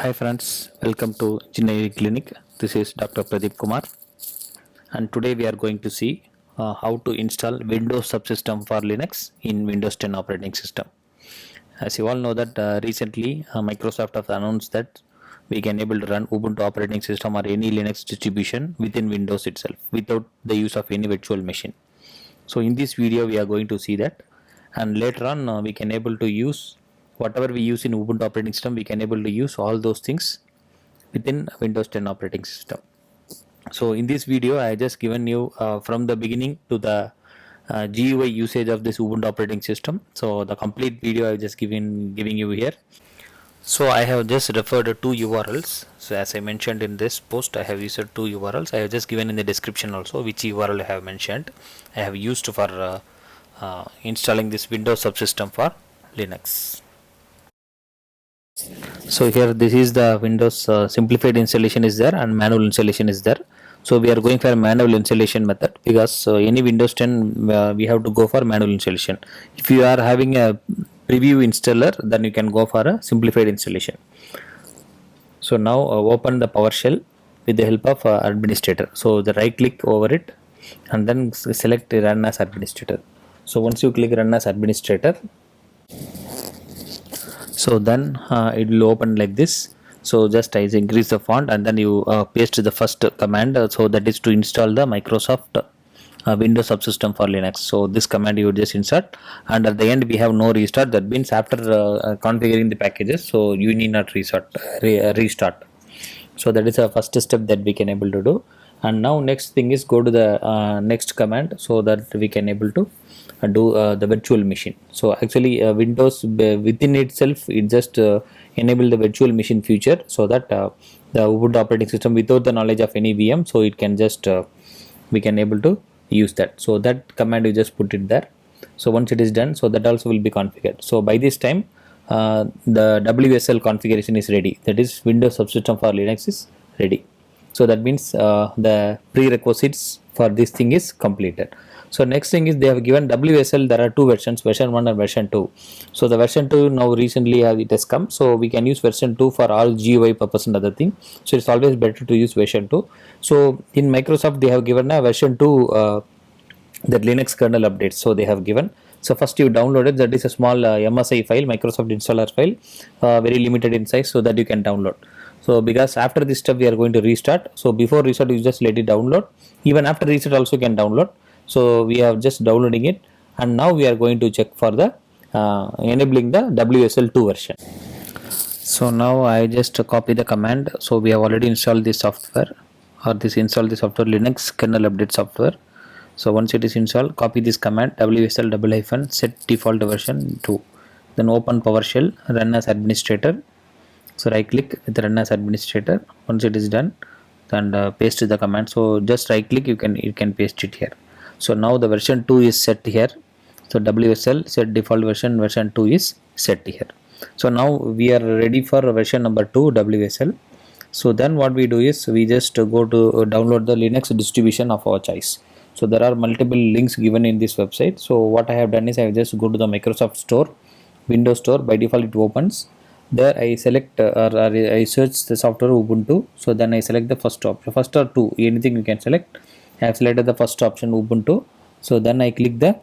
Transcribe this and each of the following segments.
Hi friends, welcome to Engineering Clinic. This is Dr. Pradeep Kumar, and today we are going to see how to install Windows subsystem for Linux in Windows 10 operating system. As you all know that recently Microsoft has announced that we can able to run Ubuntu operating system or any Linux distribution within Windows itself without the use of any virtual machine. So in this video we are going to see that, and later on we can able to use whatever we use in Ubuntu operating system. We can able to use all those things within Windows 10 operating system. So in this video I just given you from the beginning to the GUI usage of this Ubuntu operating system. So the complete video I just giving you here. So I have just referred to two URLs. So as I mentioned in this post, I have used two URLs. I have just given in the description also which URL I have mentioned. I have used for installing this Windows subsystem for Linux. So here this is the Windows simplified installation is there and manual installation is there. So we are going for a manual installation method because any Windows 10 we have to go for manual installation. If you are having a preview installer, then you can go for a simplified installation. So now open the PowerShell with the help of administrator. So the right click over it and then select run as administrator. So once you click run as administrator, so then it will open like this. So just I increase the font and then you paste the first command, so that is to install the Microsoft Windows subsystem for Linux. So this command you just insert, and at the end we have no restart. That means after configuring the packages, so you need not restart. So that is the first step that we can able to do. And now next thing is go to the next command, so that we can able to do the virtual machine. So actually Windows within itself it just enable the virtual machine feature, so that the Ubuntu operating system without the knowledge of any VM, so it can just we can able to use that. So that command you just put it there. So once it is done, so that also will be configured. So by this time the WSL configuration is ready, that is Windows subsystem for Linux is ready. So that means the prerequisites for this thing is completed. So next thing is they have given WSL. There are two versions, version 1 and version 2. So the version 2 now recently it has come, so we can use version 2 for all GUI purpose and other thing. So it's always better to use version 2. So in Microsoft they have given a version 2 that Linux kernel updates. So they have given. So first you download it. That is a small MSI file, Microsoft installer file, very limited in size, so that you can download. So because after this step we are going to restart. So before restart you just let it download. Even after restart also you can download. So we are just downloading it, and now we are going to check for the enabling the WSL2 version. So now I just copy the command. So we have already installed this software, or this install the software Linux kernel update software. So once it is installed, copy this command WSL -- set default version 2. Then open PowerShell, run as administrator. So right click with run as administrator. Once it is done, and paste the command. So just right click, you can paste it here. So now the version 2 is set here. So WSL set default version 2 is set here. So now we are ready for version number 2 WSL. So then what we do is we just go to download the Linux distribution of our choice. So there are multiple links given in this website. So what I have done is I just go to the Microsoft Store, Windows Store. By default it opens. There I select or I search the software Ubuntu. So then I select the first option, first or two, anything you can select. I have selected the first option Ubuntu. So then I click the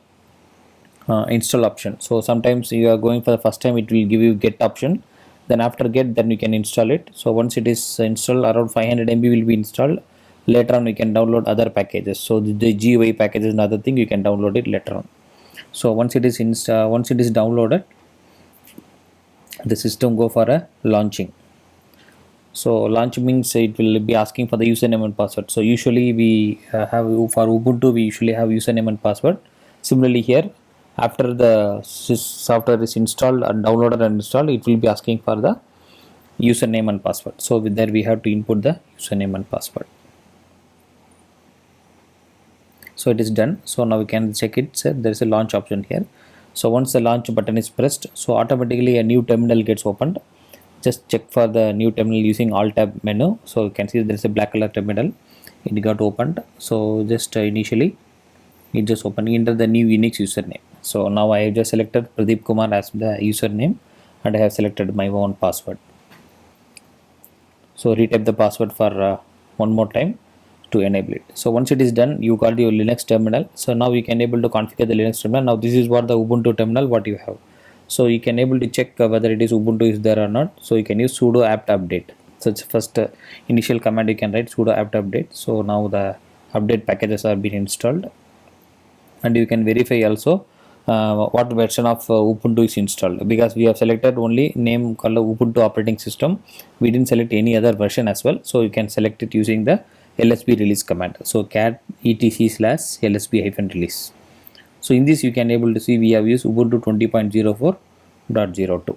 install option. So sometimes you are going for the first time, it will give you get option. Then after get, then you can install it. So once it is installed, around 500 MB will be installed. Later on we can download other packages. So the GUI packages and other thing you can download it later on. So once it is downloaded, the system go for a launching. So launch means it will be asking for the username and password. So usually we have for Ubuntu we usually have username and password. Similarly here, after the software is installed and downloaded and installed, it will be asking for the username and password. So with that we have to input the username and password. So it is done. So now we can check it. So there is a launch option here. So once the launch button is pressed, so automatically a new terminal gets opened. Just check for the new terminal using alt tab menu. So you can see there is a black color terminal. It got opened. So just initially it just opened. Enter the new Unix username. So now I have just selected Pradeep Kumar as the username, and I have selected my own password. So retype the password for one more time to enable it. So once it is done, you got your Linux terminal. So now you can able to configure the Linux terminal. Now this is what the Ubuntu terminal what you have. So you can able to check whether it is Ubuntu is there or not. So you can use sudo apt update. So it's first initial command you can write sudo apt update. So now the update packages are being installed, and you can verify also what version of Ubuntu is installed, because we have selected only name called Ubuntu operating system. We didn't select any other version as well. So you can select it using the lsb release command. So cat etc/lsb-release. So in this you can able to see we have used Ubuntu 20.04.02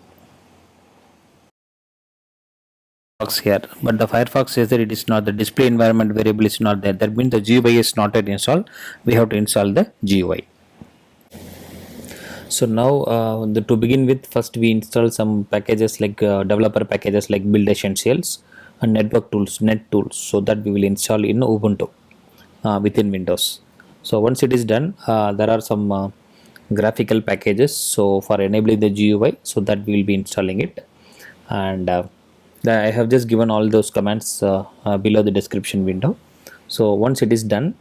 here, but the Firefox says that it is not, the display environment variable is not there. That means the GUI is not yet installed. We have to install the GUI. So now to begin with, first we install some packages like developer packages like build essentials and network tools, net tools, so that we will install in Ubuntu within Windows. So once it is done, there are some graphical packages, so for enabling the GUI, so that we will be installing it. And I have just given all those commands below the description window. So once it is done,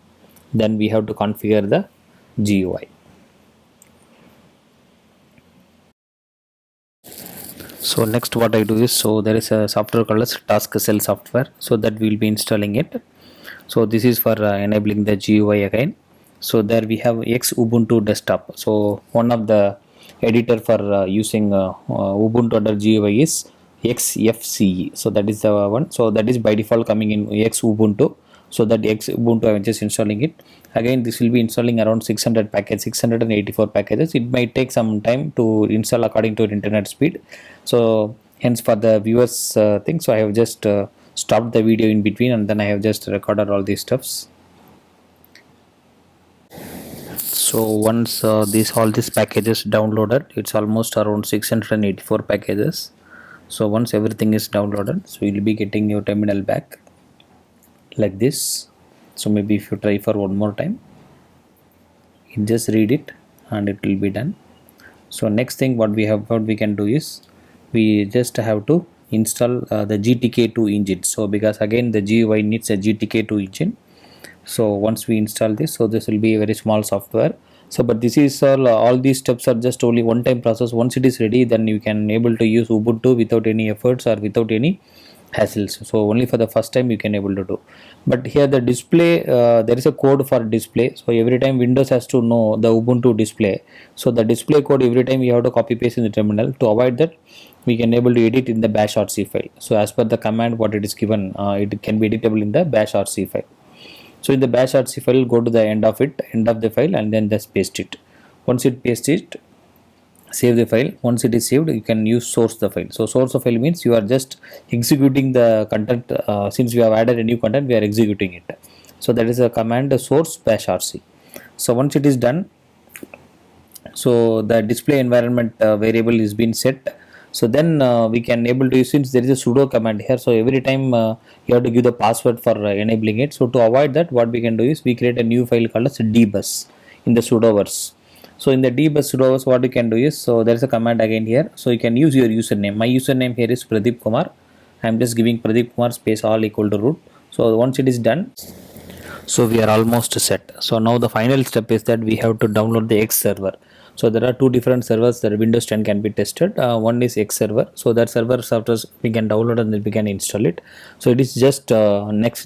then we have to configure the GUI. So next what I do is, so there is a software called as Task-Cell software, so that we will be installing it. So this is for enabling the GUI again. So there we have X Ubuntu desktop. So one of the editor for using Ubuntu under GUI is XFCE. So that is the one. So that is by default coming in X Ubuntu. So that X Ubuntu, I am just installing it. Again, this will be installing around 600 packages, 684 packages. It might take some time to install according to internet speed. So hence for the viewers thing, so I have just stopped the video in between, and then I have just recorded all these stuffs. So once all these packages downloaded, it's almost around 684 packages. So once everything is downloaded, so you'll be getting your terminal back like this. So maybe if you try for one more time, you just read it and it will be done. So next thing what we can do is, we just have to install the GTK2 engine. So because again the GUI needs a GTK2 engine. So once we install this, so this will be a very small software. So but this is all these steps are just only one time process. Once it is ready, then you can able to use Ubuntu without any efforts or without any hassles. So only for the first time you can able to do. But here the display, there is a code for display. So every time Windows has to know the Ubuntu display. So the display code every time you have to copy paste in the terminal. To avoid that, we can able to edit in the bash.c file. So as per the command what it is given, it can be editable in the bash.c file. So in the bash.c file, go to the end of the file, and then just paste it. Once it paste it, save the file. Once it is saved, you can use source the file. So source the file means you are just executing the content. Since we have added a new content, we are executing it. So that is a command source bash.rc. So once it is done, so the display environment variable is been set. So then we can able to use, since there is a sudo command here, so every time you have to give the password for enabling it. So to avoid that, what we can do is we create a new file called as dbus in the sudoverse. So in the dbus sudoverse, what you can do is, so there is a command again here. So you can use your username. My username here is Pradeep Kumar. I am just giving Pradeep Kumar space all equal to root. So once it is done, so we are almost set. So now the final step is that we have to download the X server. So there are two different servers that Windows 10 can be tested. One is X server. So that server software we can download and then we can install it. So it is just next,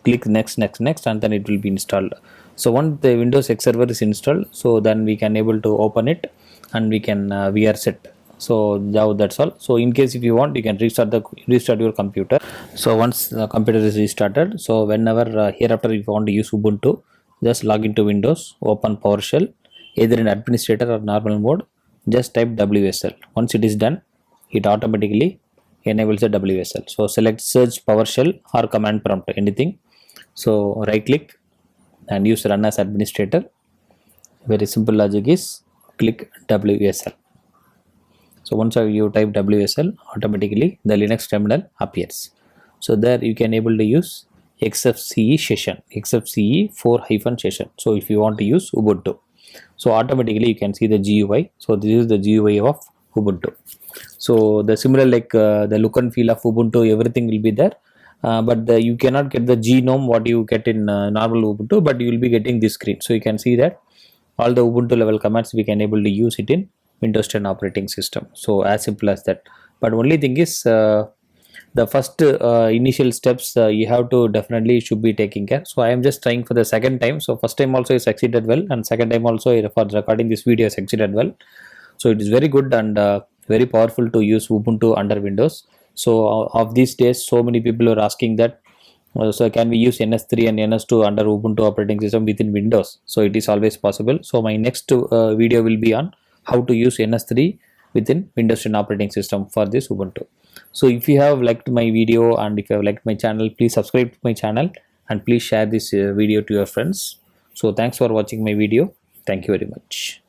click next, and then it will be installed. So once the Windows X server is installed, so then we can able to open it, and we are set. So now that's all. So in case if you want, you can restart your computer. So once the computer is restarted, so whenever hereafter if you want to use Ubuntu, just log into Windows, open PowerShell, either in administrator or normal mode, just type WSL. Once it is done, it automatically enables the WSL. So select search PowerShell or command prompt, anything. So right click and use run as administrator. Very simple logic is click WSL. So once you type WSL, automatically the Linux terminal appears. So there you can able to use XFCE session, XFCE 4-session. So if you want to use Ubuntu, so automatically you can see the GUI. So this is the GUI of Ubuntu. So the similar like the look and feel of Ubuntu, everything will be there. but you cannot get the genome what you get in normal Ubuntu, but you will be getting this screen. So you can see that all the Ubuntu level commands we can able to use it in Windows 10 operating system. So as simple as that. But only thing is the first initial steps you have to definitely should be taking care. So I am just trying for the second time. So first time also I succeeded well, and second time also for recording this video I succeeded well. So it is very good and very powerful to use Ubuntu under Windows. So of these days so many people are asking that so can we use NS3 and NS2 under Ubuntu operating system within Windows? So it is always possible. So my next video will be on how to use NS3 within Windows 10 operating system for this Ubuntu. So if you have liked my video and if you have liked my channel, please subscribe to my channel and please share this video to your friends. So thanks for watching my video. Thank you very much.